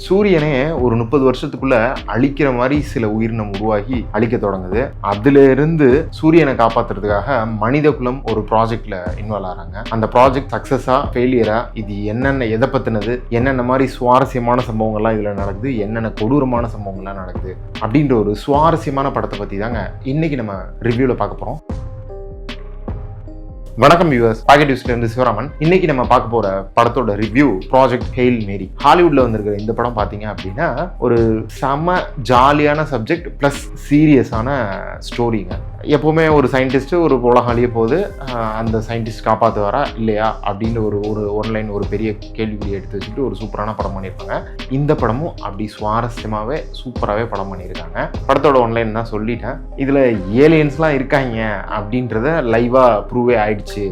சூரியனே ஒரு 30 வருஷத்துக்குள்ள அழிக்கிற மாதிரி சில உயிரினம் உருவாகி அழிக்க தொடங்குது. அதுல இருந்து சூரியனை காப்பாத்துறதுக்காக மனித குலம் ஒரு ப்ராஜெக்ட்ல இன்வால்வ் ஆறாங்க. அந்த ப்ராஜெக்ட் சக்சஸா ஃபெயிலியரா, இது என்னென்ன எதை பத்தினது, என்னென்ன மாதிரி சுவாரஸ்யமான சம்பவங்கள்லாம் இதுல நடக்குது, என்னென்ன கொடூரமான சம்பவங்கள்லாம் நடக்குது அப்படின்ற ஒரு சுவாரஸ்யமான படத்தை பத்தி தாங்க இன்னைக்கு நம்ம ரிவ்யூல பார்க்க போறோம். வணக்கம் வியூவர்ஸ், பாக்கெட் நியூஸ்ல இருந்து சிவராமன். இன்னைக்கு நம்ம பார்க்க போற படத்தோட ரிவ்யூ ப்ராஜெக்ட் ஹெயில் மேரி. ஹாலிவுட்ல வந்திருக்கிற இந்த படம் பாத்தீங்க அப்படின்னா ஒரு செம ஜாலியான சப்ஜெக்ட் பிளஸ் சீரியஸான ஸ்டோரிங்க. எப்பவுமே ஒரு சயின்டிஸ்ட் ஒரு உலகம் அழிய போது, அந்த சயின்டிஸ்ட் காப்பாற்றுவாரா இல்லையா அப்படின்ற ஒரு ஒன்லைன் ஒரு பெரிய கேள்விக்குறி எடுத்து வச்சுட்டு ஒரு சூப்பரான படம் பண்ணியிருப்பாங்க. இந்த படமும் அப்படி சுவாரஸ்யமாகவே சூப்பராகவே படம் பண்ணியிருக்காங்க. படத்தோட ஒன்லைன் தான் சொல்லிட்டேன். இதில் ஏலியன்ஸ்லாம் இருக்காங்க அப்படின்றத லைவாக ப்ரூவே ஆயிடுச்சு.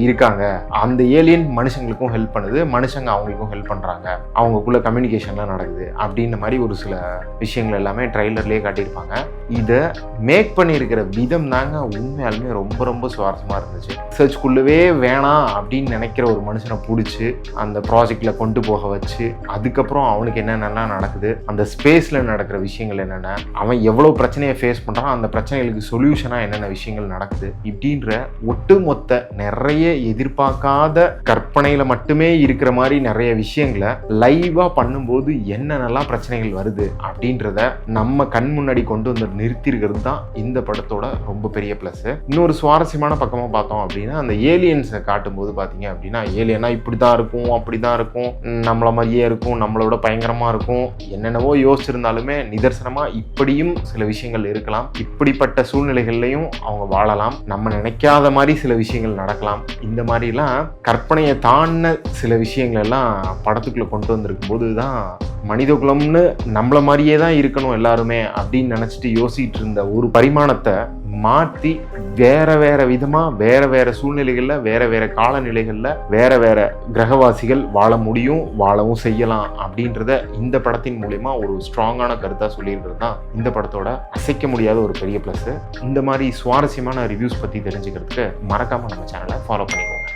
இருக்காங்க, அந்த ஏலியன் மனுஷங்களுக்கும் ஹெல்ப் பண்ணுது, மனுஷங்க அவங்களுக்கும் ஹெல்ப் பண்ணுறாங்க, அவங்களுக்குள்ள கம்யூனிகேஷன்லாம் நடக்குது அப்படின்ற மாதிரி ஒரு சில விஷயங்கள் எல்லாமே ட்ரெய்லர்லேயே காட்டியிருப்பாங்க. இதை மேக் பண்ணியிருக்கிற விதம் தாங்க உண்மையாலுமே ரொம்ப ரொம்ப சுவாரஸ்யமாக இருந்துச்சு. ரிசர்ச்குள்ளவே வேணாம் அப்படின்னு நினைக்கிற ஒரு மனுஷனை பிடிச்சி அந்த ப்ராஜெக்ட்ல கொண்டு போக வச்சு, அதுக்கப்புறம் அவனுக்கு என்னென்னலாம் நடக்குது, அந்த ஸ்பேஸ்ல நடக்கிற விஷயங்கள் என்னென்ன, அவன் எவ்வளோ பிரச்சனையை ஃபேஸ் பண்ணுறான், அந்த பிரச்சனைகளுக்கு சொல்யூஷனாக என்னென்ன விஷயங்கள் நடக்குது இப்படின்ற ஒட்டுமொத்த நிறைய எதிர்பார்க்காத கற்பனையில மட்டுமே இருக்கிற மாதிரி நிறைய விஷயங்களை லைவா பண்ணும்போது என்னென்னலாம் பிரச்சனைகள் வருது அப்படின்றத நம்ம கண் முன்னாடி கொண்டு வந்து நிறுத்தி இருக்கிறது தான் இந்த படத்தோட ரொம்ப பெரிய பிளஸ். இன்னொரு சுவாரஸ்யமான பக்கமா பார்த்தோம் அப்படின்னா, அந்த ஏலியன்ஸை காட்டும் போது பாத்தீங்க அப்படின்னா, ஏலியனா இப்படிதான் இருக்கும், அப்படிதான் இருக்கும், நம்மள மாதிரியே இருக்கும், நம்மளோட பயங்கரமா இருக்கும், என்னென்னவோ யோசிச்சிருந்தாலுமே நிதர்சனமா இப்படியும் சில விஷயங்கள் இருக்கலாம், இப்படிப்பட்ட சூழ்நிலைகள்லையும் அவங்க வாழலாம், நம்ம நினைக்காத மாதிரி சில விஷயங்கள் நடக்கலாம். இந்த மாதிரிலாம் கற்பனையை தாண்டின சில விஷயங்கள் எல்லாம் படத்துக்குள்ள கொண்டு வந்திருக்கும் போதுதான் மனித குலம்னு நம்மள மாதிரியே தான் இருக்கணும் எல்லாருமே அப்படின்னு நினைச்சிட்டு யோசிச்சுட்டு இருந்த ஒரு பரிமாணத்தை மாற்றி வேற வேற விதமா வேற வேற சூழ்நிலைகள்ல வேற வேற காலநிலைகள்ல வேற வேற கிரகவாசிகள் வாழ முடியும், வாழவும் செய்யலாம் அப்படின்றத இந்த படத்தின் மூலமா ஒரு ஸ்ட்ராங்கான கருத்தா சொல்லியிருக்கிறது தான் இந்த படத்தோட அசைக்க முடியாத ஒரு பெரிய பிளஸ். இந்த மாதிரி சுவாரஸ்யமான ரிவ்யூஸ் பத்தி தெரிஞ்சுக்கிறதுக்கு மறக்காம நம்ம சேனலை ஃபாலோ பண்ணிக்கோங்க.